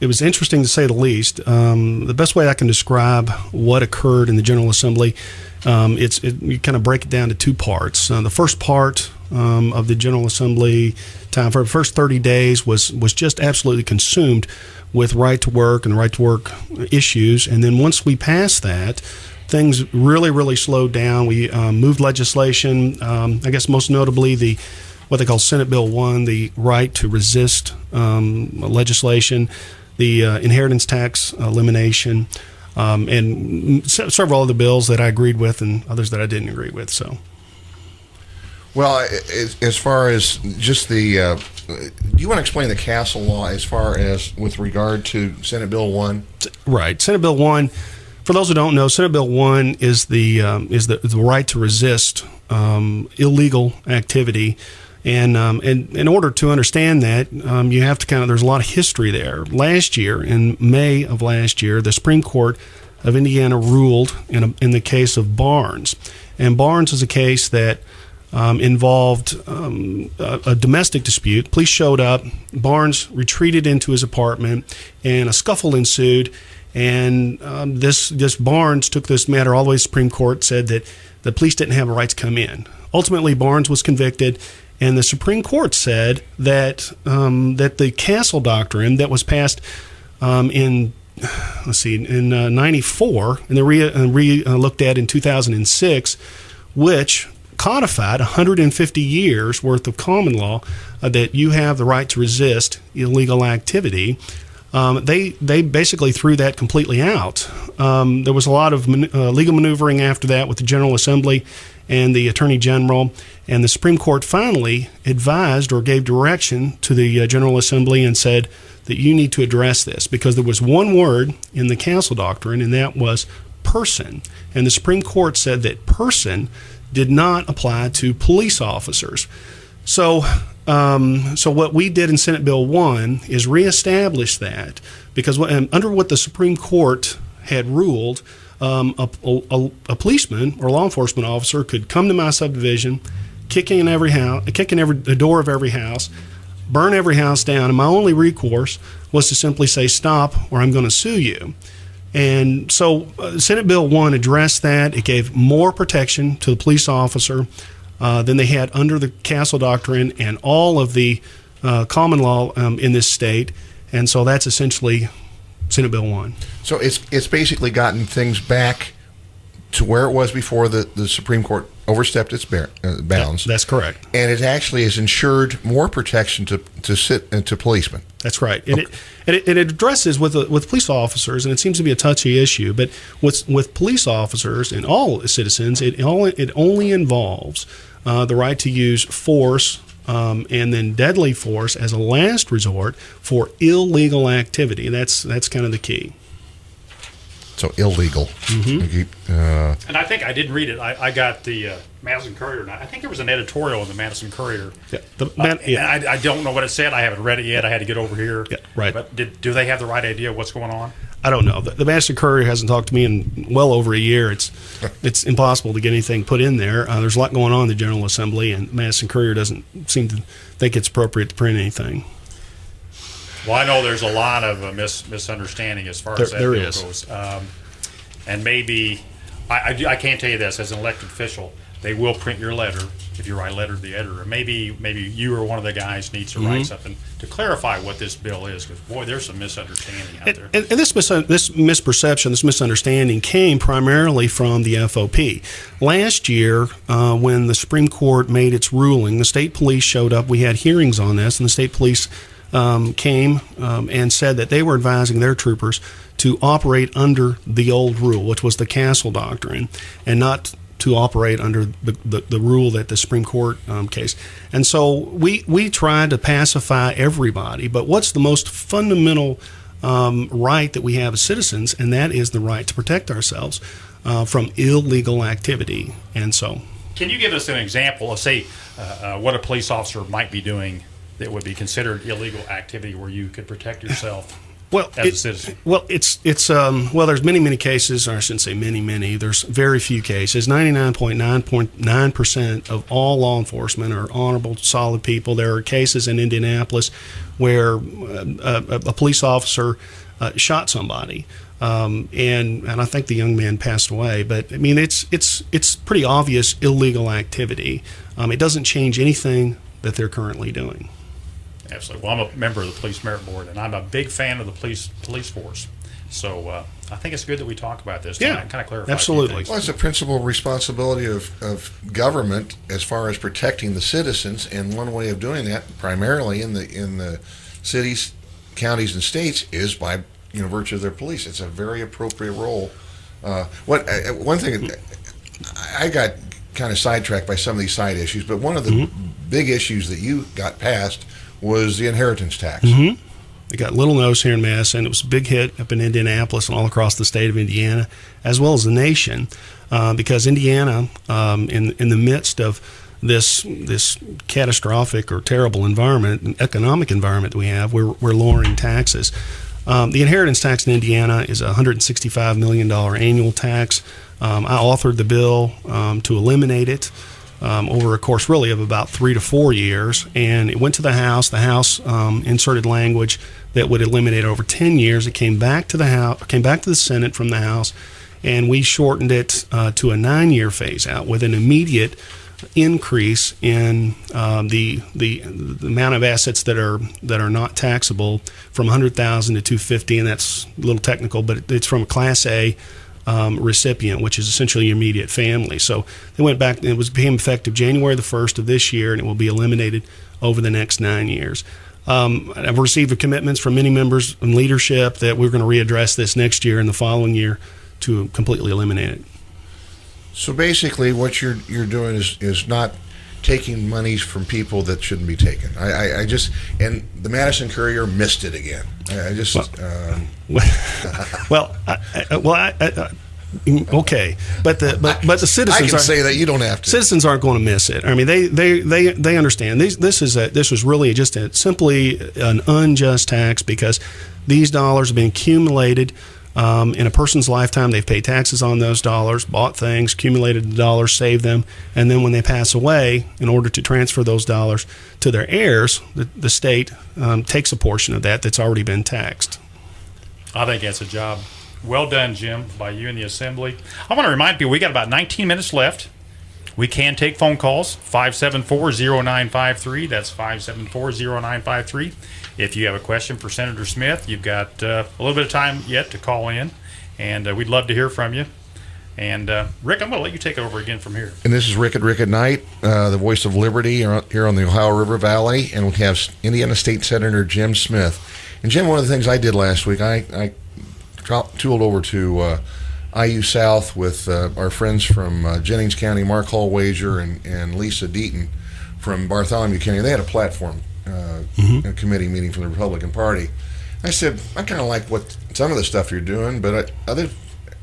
interesting to say the least. The best way I can describe what occurred in the General Assembly, you kind of break it down to two parts. The first part of the General Assembly time, for the first 30 days, was just absolutely consumed with right to work and right to work issues. And then once we passed that, things really slowed down. We moved legislation. I guess most notably what they call Senate Bill 1, the right to resist legislation, the inheritance tax elimination, and several other bills that I agreed with and others that I didn't agree with. So. Well, as far as just do you want to explain the Castle Law as far as with regard to Senate Bill 1? Right. Senate Bill 1, for those who don't know, Senate Bill 1 is the right to resist illegal activity. And in order to understand that, you have to there's a lot of history there. Last year, in May of last year, the Supreme Court of Indiana ruled in the case of Barnes. And Barnes is a case that involved a domestic dispute. Police showed up. Barnes retreated into his apartment, and a scuffle ensued. And this Barnes took this matter all the way to the Supreme Court, said that the police didn't have a right to come in. Ultimately, Barnes was convicted, and the Supreme Court said that the Castle Doctrine that was passed in 94, and then looked at in 2006, which codified 150 years worth of common law that you have the right to resist illegal activity. They basically threw that completely out. There was a lot of legal maneuvering after that with the General Assembly and the Attorney General, and the Supreme Court finally advised or gave direction to the General Assembly and said that you need to address this, because there was one word in the Castle Doctrine, and that was person. And the Supreme Court said that person did not apply to police officers. So what we did in Senate Bill 1 is reestablish that, because under what the Supreme Court had ruled, a policeman or law enforcement officer could come to my subdivision, kick in the door of every house, burn every house down, and my only recourse was to simply say stop or I'm going to sue you. And so Senate Bill 1 addressed that. It gave more protection to the police officer than they had under the Castle Doctrine and all of the common law in this state. And so that's essentially Senate Bill 1. So it's basically gotten things back to where it was before the Supreme Court overstepped its bounds. That's correct. And it actually has ensured more protection to policemen. That's right. And it addresses with police officers, and it seems to be a touchy issue, but with police officers and all citizens, it only involves the right to use force and then deadly force as a last resort for illegal activity. That's kind of the key. So illegal. Mm-hmm. And I think I didn't read it. I got the Madison Courier. I think there was an editorial in the Madison Courier. Yeah. I don't know what it said. I haven't read it yet. I had to get over here. Yeah, right. But do they have the right idea of what's going on? I don't know. The Madison Courier hasn't talked to me in well over a year. It's impossible to get anything put in there. There's a lot going on in the General Assembly, and Madison Courier doesn't seem to think it's appropriate to print anything. Well, I know there's a lot of misunderstanding as far as that bill goes. And maybe, I can't tell you this, as an elected official, they will print your letter if you write a letter to the editor. Maybe you or one of the guys needs to write something to clarify what this bill is, because, boy, there's some misunderstanding out there. And this misperception, this misunderstanding came primarily from the FOP. Last year, when the Supreme Court made its ruling, the state police showed up. We had hearings on this, and the state police came and said that they were advising their troopers to operate under the old rule, which was the Castle Doctrine, and not to operate under the rule that the Supreme Court case. And so we tried to pacify everybody, but what's the most fundamental right that we have as citizens, and that is the right to protect ourselves from illegal activity. And so, can you give us an example of, say, what a police officer might be doing that would be considered illegal activity where you could protect yourself as a citizen? Well, there's many cases, or I shouldn't say many. There's very few cases. 99.9% of all law enforcement are honorable, solid people. There are cases in Indianapolis where a police officer shot somebody, and I think the young man passed away. But I mean, it's pretty obvious illegal activity. It doesn't change anything that they're currently doing. Absolutely. Well, I'm a member of the Police Merit Board, and I'm a big fan of the police force. So I think it's good that we talk about this tonight and kind of clarify. Absolutely. Well, it's a principal responsibility of government as far as protecting the citizens, and one way of doing that, primarily in the cities, counties, and states, is by virtue of their police. It's a very appropriate role. One thing, I got kind of sidetracked by some of these side issues, but one of the big issues that you got passed was the inheritance tax. It got little notice here in Madison. It was a big hit up in Indianapolis and all across the state of Indiana, as well as the nation, because Indiana, in the midst of this catastrophic or terrible environment, economic environment that we have, we're lowering taxes. The inheritance tax in Indiana is a $165 million annual tax. I authored the bill to eliminate it over a course really of about 3 to 4 years, and it went to the House. The House inserted language that would eliminate it over 10 years. It came back to the Senate from the House, and we shortened it to a 9-year phase out with an immediate increase in the amount of assets that are not taxable from $100,000 to $250,000, and that's a little technical, but it's from a Class A recipient, which is essentially your immediate family. So they went back, and it became effective January the 1st of this year, and it will be eliminated over the next 9 years. I've received commitments from many members and leadership that we're going to readdress this next year and the following year to completely eliminate it. So basically, what you're doing is not taking monies from people that shouldn't be taken. I just, and the Madison Courier missed it again. Okay, but the citizens. I can say that, you don't have to. Citizens aren't going to miss it. I mean, they understand. This was really just simply an unjust tax, because these dollars have been accumulated in a person's lifetime. They've paid taxes on those dollars, bought things, accumulated the dollars, saved them, and then when they pass away, in order to transfer those dollars to their heirs, the state takes a portion of that's already been taxed. I think that's a job well done, Jim, by you and the Assembly. I want to remind people we got about 19 minutes left. We can take phone calls, 574-0953. That's 574-0953. If you have a question for Senator Smith, you've got a little bit of time yet to call in, and we'd love to hear from you. And Rick, I'm going to let you take it over again from here. And this is Rick at Night, the voice of liberty here on the Ohio River Valley, and we have Indiana State Senator Jim Smith. And Jim, one of the things I did last week, I tooled over to IU South with our friends from Jennings County, Mark Hallwager and Lisa Deaton from Bartholomew County. They had a platform a committee meeting from the Republican Party. I said, I kind of like what some of the stuff you're doing, but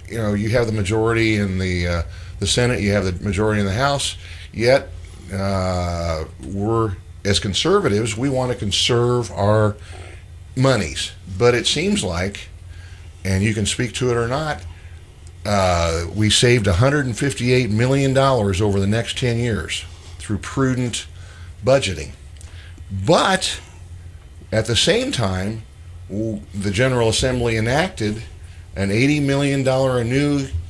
you have the majority in the Senate, you have the majority in the House, yet we're, as conservatives, we want to conserve our monies. But it seems like, and you can speak to it or not, we saved $158 million over the next 10 years through prudent budgeting. But at the same time, the General Assembly enacted an $80 million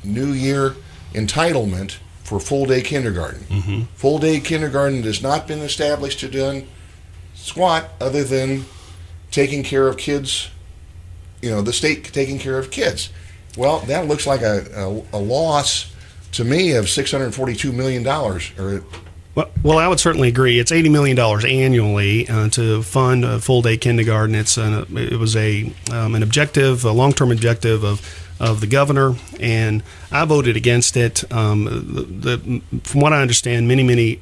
new year entitlement for full-day kindergarten. Full-day kindergarten has not been established to do squat other than taking care of kids, the state taking care of kids. Well, that looks like a loss to me of $642 million. Well, I would certainly agree. It's $80 million annually to fund a full-day kindergarten. It was an objective, a long-term objective of the governor, and I voted against it. From what I understand, many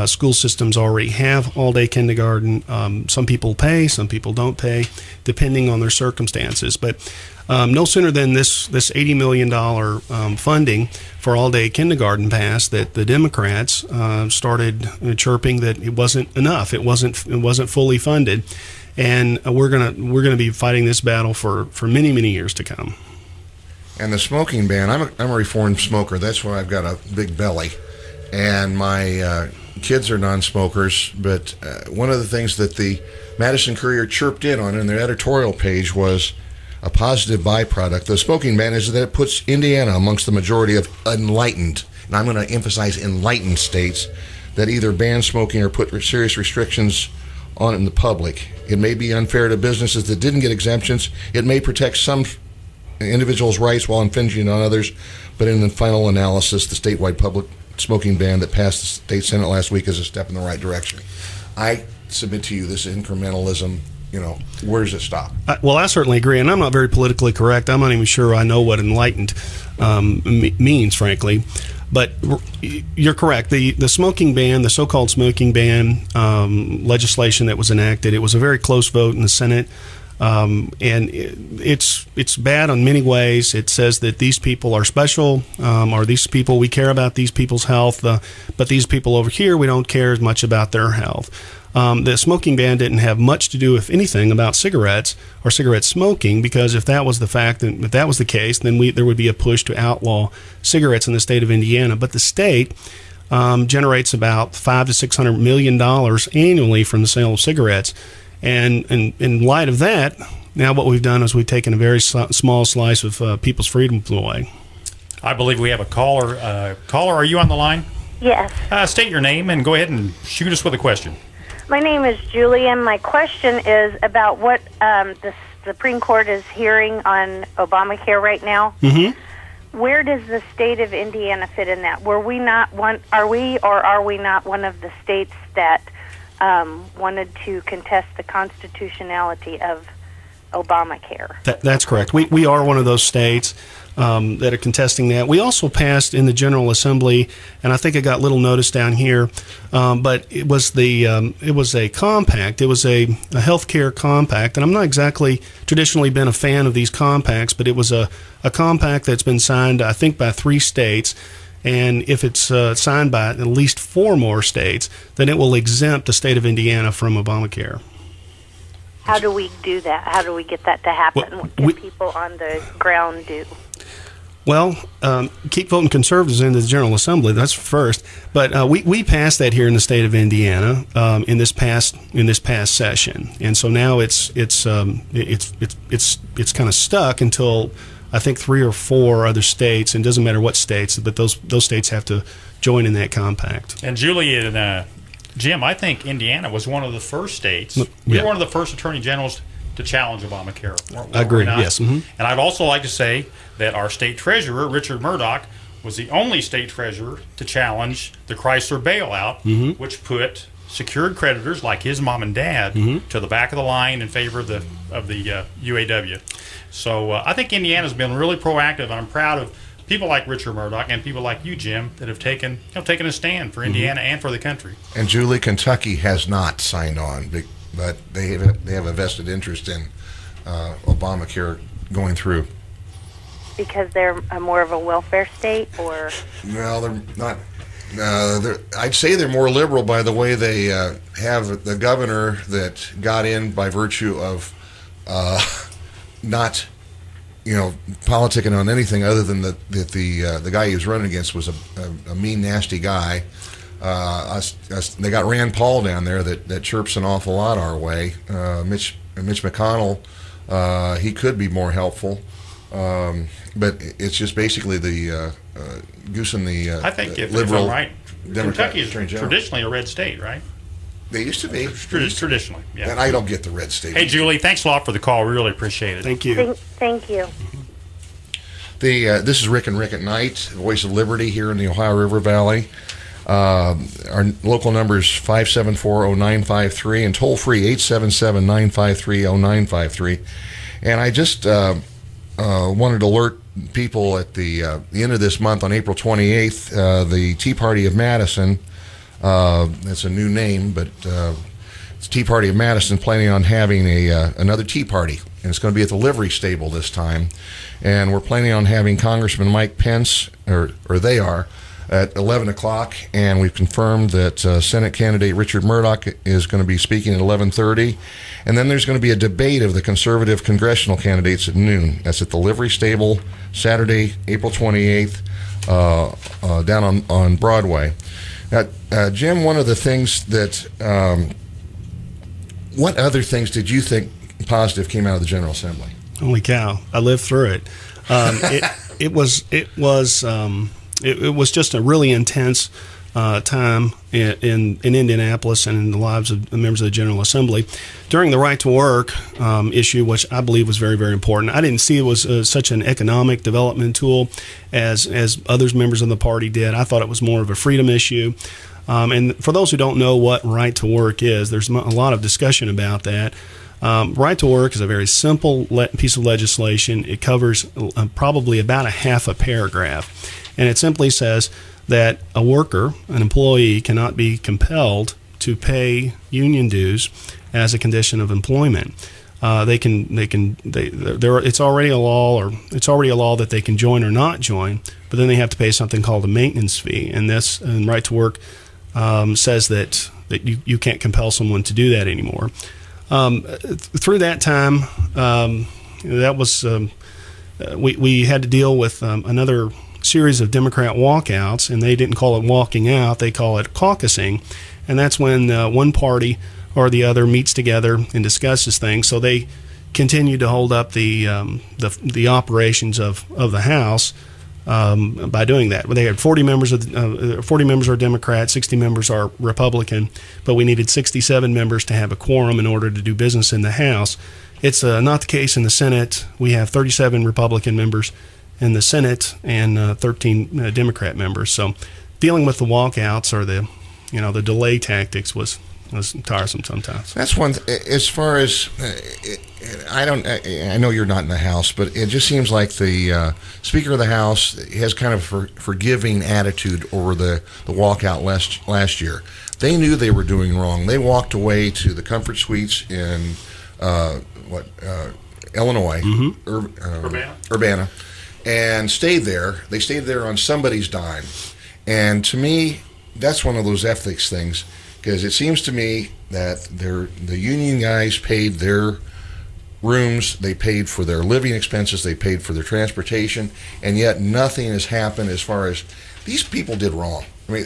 school systems already have all-day kindergarten. Some people pay, some people don't pay, depending on their circumstances. But no sooner than this $80 million funding for all-day kindergarten passed, that the Democrats started chirping that it wasn't enough. It wasn't fully funded, and we're gonna be fighting this battle for many years to come. And the smoking ban, I'm a reformed smoker. That's why I've got a big belly, and my kids are non-smokers. But one of the things that the Madison Courier chirped in their editorial page was a positive byproduct. The smoking ban is that it puts Indiana amongst the majority of enlightened, and I'm going to emphasize enlightened states, that either ban smoking or put serious restrictions on it in the public. It may be unfair to businesses that didn't get exemptions. It may protect some individuals' rights while infringing on others, but in the final analysis, the statewide public smoking ban that passed the state Senate last week is a step in the right direction. I submit to you this incrementalism, where does it stop? Well, I certainly agree, and I'm not very politically correct. I'm not even sure I know what enlightened means, frankly. But you're correct. The smoking ban, the so-called smoking ban legislation that was enacted, it was a very close vote in the Senate. And it's bad on many ways. It says that these people are special, or these people, we care about these people's health, but these people over here, we don't care as much about their health. The smoking ban didn't have much to do, if anything, about cigarettes or cigarette smoking, because if that was the fact, and if that was the case, then there would be a push to outlaw cigarettes in the state of Indiana. But the state generates about $500 to $600 million annually from the sale of cigarettes. And in light of that, now what we've done is we've taken a very small slice of people's freedom away. I believe we have a caller. Caller, are you on the line? Yes. State your name and go ahead and shoot us with a question. My name is Julie, and my question is about what the Supreme Court is hearing on Obamacare right now. Mm-hmm. Where does the state of Indiana fit in that? Are we not one of the states that wanted to contest the constitutionality of Obamacare? That's correct. We are one of those states that are contesting that. We also passed in the General Assembly, and I think it got little notice down here, but it was a compact. It was a healthcare compact, and I'm not exactly traditionally been a fan of these compacts, but it was a compact that's been signed, I think, by 3 states. And if it's signed by at least 4 more states, then it will exempt the state of Indiana from Obamacare. How do we do that? How do we get that to happen? What can people on the ground do? Well, keep voting conservatives into the General Assembly. That's first. But we passed that here in the state of Indiana in this past session, and so now it's kind of stuck until I think 3 or 4 other states, and it doesn't matter what states, but those states have to join in that compact. And Julie and Jim, I think Indiana was one of the first states. We were one of the first attorney generals to challenge Obamacare. I agree. Yes. Mm-hmm. And I'd also like to say that our state treasurer, Richard Murdoch, was the only state treasurer to challenge the Chrysler bailout, mm-hmm. which put secured creditors like his mom and dad mm-hmm. to the back of the line in favor of the UAW. So I think Indiana's been really proactive, and I'm proud of people like Richard Murdoch and people like you, Jim, that have taken a stand for Indiana mm-hmm. and for the country. And Julie, Kentucky has not signed on, but they have a vested interest in Obamacare going through. Because they're more of a welfare state, or? Well, they're not. I'd say they're more liberal by the way they have the governor that got in by virtue of not, politicking on anything other than that the guy he was running against was a mean, nasty guy. They got Rand Paul down there that chirps an awful lot our way. Mitch McConnell, he could be more helpful, but it's just basically the goosing the I think if liberal. I'm right, Democrat Kentucky is traditionally a red state, right? They used to be. Traditionally, yeah. And I don't get the red state. Hey, Julie, thanks a lot for the call. We really appreciate it. Thank you. Thank you. This is Rick and Rick at Night, Voice of Liberty here in the Ohio River Valley. Our local number is 574-0953 and toll free 877-953-0953. And I just wanted to alert people at the end of this month on April 28th, the Tea Party of Madison. That's a new name, but it's Tea Party of Madison planning on having another tea party, and it's going to be at the livery stable this time. And we're planning on having Congressman Mike Pence, or they are, at 11 o'clock, and we've confirmed that Senate candidate Richard Murdoch is going to be speaking at 11:30. And then there's going to be a debate of the conservative congressional candidates at noon. That's at the livery stable, Saturday, April 28th, down on Broadway. Now, Jim, one of the things that, what other things did you think positive came out of the General Assembly? Holy cow! I lived through it. It was just a really intense time in Indianapolis and in the lives of the members of the General Assembly during the right to work issue, which I believe was very, very important. I didn't see it was such an economic development tool as others members of the party did. I thought it was more of a freedom issue. And for those who don't know what right to work is, there's a lot of discussion about that. Right to work is a very simple piece of legislation. It covers probably about a half a paragraph. And it simply says that a worker, an employee, cannot be compelled to pay union dues as a condition of employment. It's already a law that they can join or not join, but then they have to pay something called a maintenance fee. And right to work says that you can't compel someone to do that anymore. Through that time, we had to deal with another series of Democrat walkouts, and they didn't call it walking out; they call it caucusing, and that's when one party or the other meets together and discusses things. So they continued to hold up the operations of the House by doing that. They had 40 members are Democrat, 60 members are Republican, but we needed 67 members to have a quorum in order to do business in the House. It's not the case in the Senate. We have 37 Republican members in the Senate and 13 Democrat members. So dealing with the walkouts or the delay tactics was tiresome sometimes. That's one. As far as I know you're not in the House, but it just seems like the Speaker of the House has kind of a forgiving attitude over the walkout last year. They knew they were doing wrong. They walked away to the comfort suites in Illinois, Urbana, and stayed there. They stayed there on somebody's dime. And to me, that's one of those ethics things, because it seems to me that the union guys paid their rooms, they paid for their living expenses, they paid for their transportation, and yet nothing has happened as far as these people did wrong. I mean,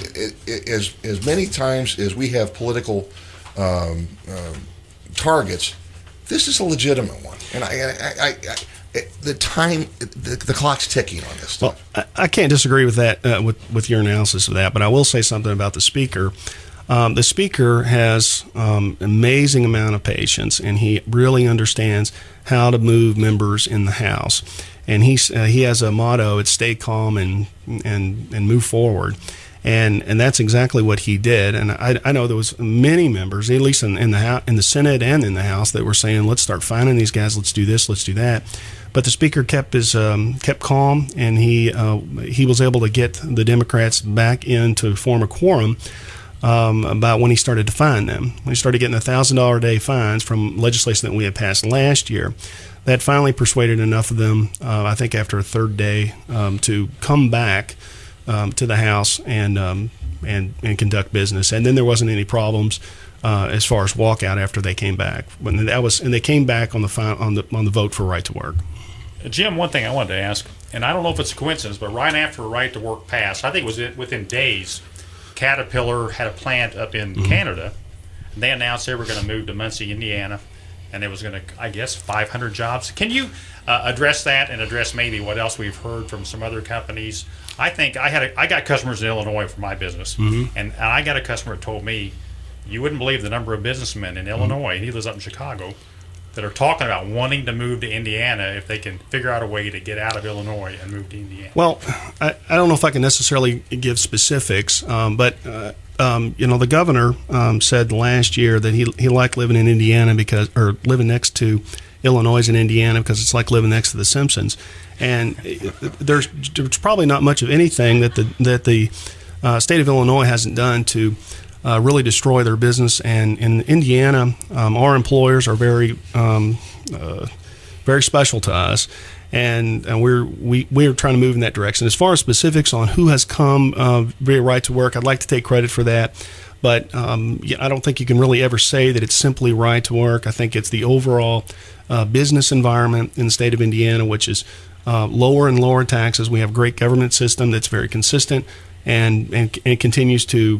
as many times as we have political targets, this is a legitimate one, and the clock's ticking on this stuff. Well, I can't disagree with that, with your analysis of that, but I will say something about the Speaker. The Speaker has amazing amount of patience, and he really understands how to move members in the House. And he has a motto: it's stay calm and move forward. And that's exactly what he did. And I know there was many members, at least in the Senate and in the House, that were saying, let's start finding these guys, let's do this, let's do that. But the Speaker kept calm, and he was able to get the Democrats back in to form a quorum about when he started to fine them. When he started getting $1,000 a day fines from legislation that we had passed last year, that finally persuaded enough of them, I think after a third day, to come back to the House and conduct business. And then there wasn't any problems as far as walkout after they came back. And they came back on the vote for right to work. Jim, one thing I wanted to ask, and I don't know if it's a coincidence, but right after right to work passed, I think it was within days, Caterpillar had a plant up in Canada, and they announced they were going to move to Muncie, Indiana, and it was going to, I guess, 500 jobs. Can you address that and address maybe what else we've heard from some other companies? I think I got customers in Illinois for my business, and I got a customer that told me, you wouldn't believe the number of businessmen in Illinois, and he lives up in Chicago, that are talking about wanting to move to Indiana if they can figure out a way to get out of Illinois and move to Indiana. Well, I don't know if I can necessarily give specifics, but the governor said last year that he liked living in Indiana or living next to Illinois and Indiana because it's like living next to the Simpsons. And there's probably not much of anything that the state of Illinois hasn't done to really destroy their business. And in Indiana, our employers are very special to us, and we're trying to move in that direction. As far as specifics on who has come via right to work, I'd like to take credit for that. But I don't think you can really ever say that it's simply right to work. I think it's the overall business environment in the state of Indiana, which is lower and lower taxes. We have a great government system that's very consistent and continues to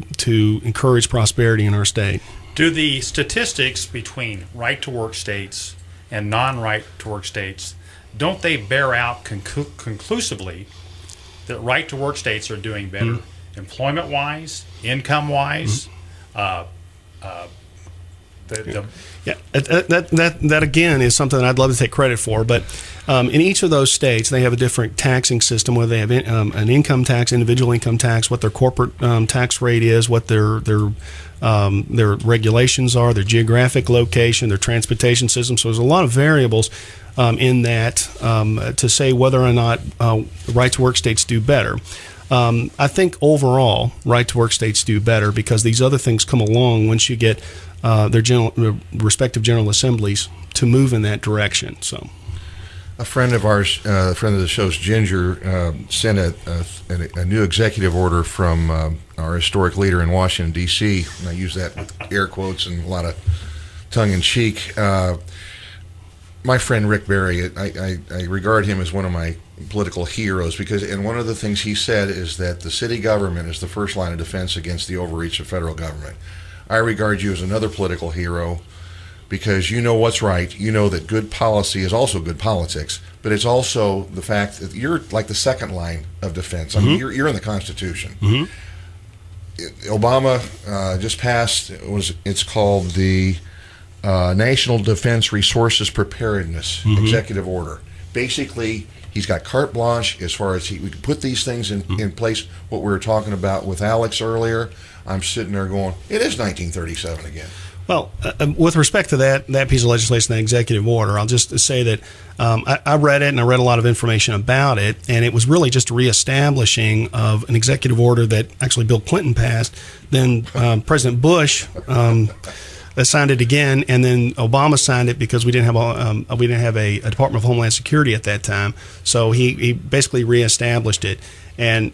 encourage prosperity in our state. Do the statistics between right-to-work states and non-right-to-work states, don't they bear out conclusively that right-to-work states are doing better? employment-wise, income-wise. Yeah, that again is something that I'd love to take credit for. But in each of those states, they have a different taxing system, whether they have an income tax, individual income tax, what their corporate tax rate is, what their regulations are, their geographic location, their transportation system. So there's a lot of variables in that to say whether or not right-to-work states do better. I think overall, right-to-work states do better because these other things come along once you get their respective general assemblies to move in that direction. So, a friend of ours, a friend of the show's, Ginger, sent a new executive order from our historic leader in Washington, D.C., and I use that with air quotes and a lot of tongue-in-cheek. My friend Rick Berry, I regard him as one of my political heroes and one of the things he said is that the city government is the first line of defense against the overreach of federal government. I regard you as another political hero because you know what's right. You know that good policy is also good politics, but it's also the fact that you're like the second line of defense. I mean, you're in the Constitution. Obama just passed. It's called the National Defense Resources Preparedness Executive Order. Basically, he's got carte blanche as far as we can put these things in place. What we were talking about with Alex earlier, I'm sitting there going, it is 1937 again. Well, with respect to that piece of legislation, that executive order, I'll just say that I read it and I read a lot of information about it, and it was really just a reestablishing of an executive order that actually Bill Clinton passed. Then President Bush signed it again, and then Obama signed it because we didn't have a Department of Homeland Security at that time. So he basically reestablished it, and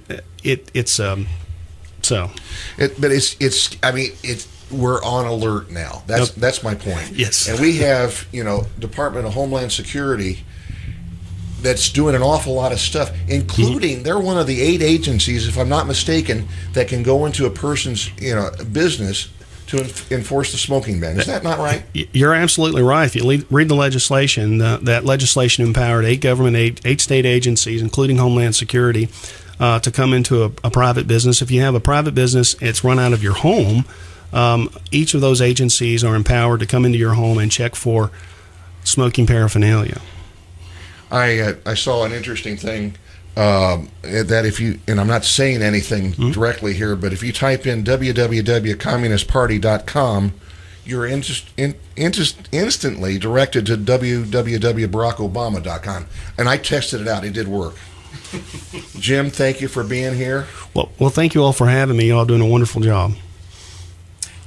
we're on alert now. That's my point. Yes. And we have, Department of Homeland Security that's doing an awful lot of stuff, including they're one of the 8 agencies, if I'm not mistaken, that can go into a person's, business to enforce the smoking ban. Is that not right? You're absolutely right. If you read the legislation, that legislation empowered 8 state agencies, including Homeland Security, to come into a private business. If you have a private business, it's run out of your home. Each of those agencies are empowered to come into your home and check for smoking paraphernalia. I saw an interesting thing that if you, and I'm not saying anything directly here, but if you type in www.communistparty.com, you're instantly directed to www.barackobama.com. And I tested it out. It did work. Jim, thank you for being here. Well, thank you all for having me. You're all doing a wonderful job.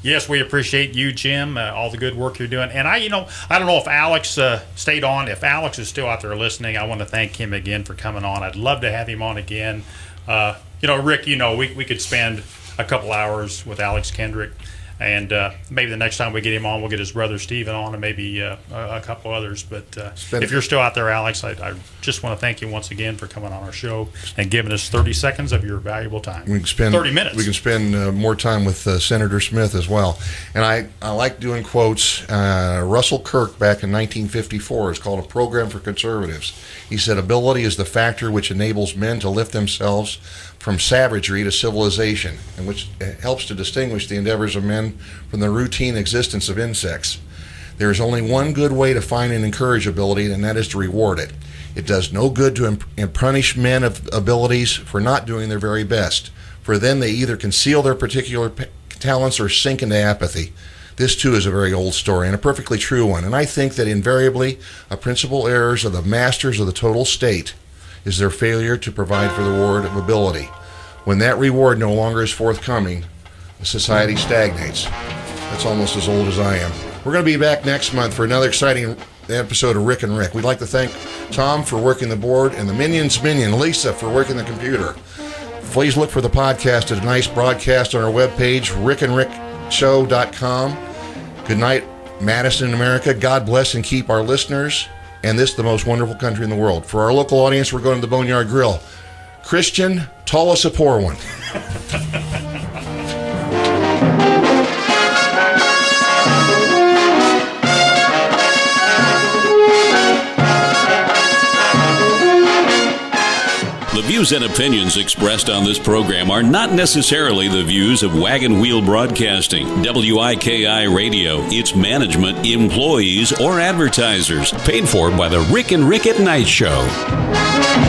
Yes, we appreciate you, Jim, all the good work you're doing. And I don't know if Alex stayed on. If Alex is still out there listening, I want to thank him again for coming on. I'd love to have him on again. Rick, we could spend a couple hours with Alex Kendrick. And maybe the next time we get him on, we'll get his brother Steven on and maybe a couple others. But if you're still out there, Alex, I just want to thank you once again for coming on our show and giving us 30 seconds of your valuable time. 30 minutes. We can spend more time with Senator Smith as well. And I like doing quotes. Russell Kirk back in 1954 is called A Program for Conservatives. He said, ability is the factor which enables men to lift themselves from savagery to civilization, and which helps to distinguish the endeavors of men from the routine existence of insects. There is only one good way to find and encourage ability, and that is to reward it. It does no good to punish men of abilities for not doing their very best, for then they either conceal their particular talents or sink into apathy. This, too, is a very old story and a perfectly true one, and I think that invariably a principal errors of the masters of the total state is their failure to provide for the reward of ability. When that reward no longer is forthcoming, the society stagnates. That's almost as old as I am. We're going to be back next month for another exciting episode of Rick and Rick. We'd like to thank Tom for working the board and the Minion's Minion, Lisa, for working the computer. Please look for the podcast at a nice broadcast on our webpage, rickandrickshow.com. Good night, Madison, America. God bless and keep our listeners and this the most wonderful country in the world. For our local audience, we're going to the Boneyard Grill. Christian, tell us a poor one. The The views and opinions expressed on this program are not necessarily the views of Wagon Wheel Broadcasting, WIKI Radio, its management, employees, or advertisers. Paid for by the Rick and Rick at Night Show.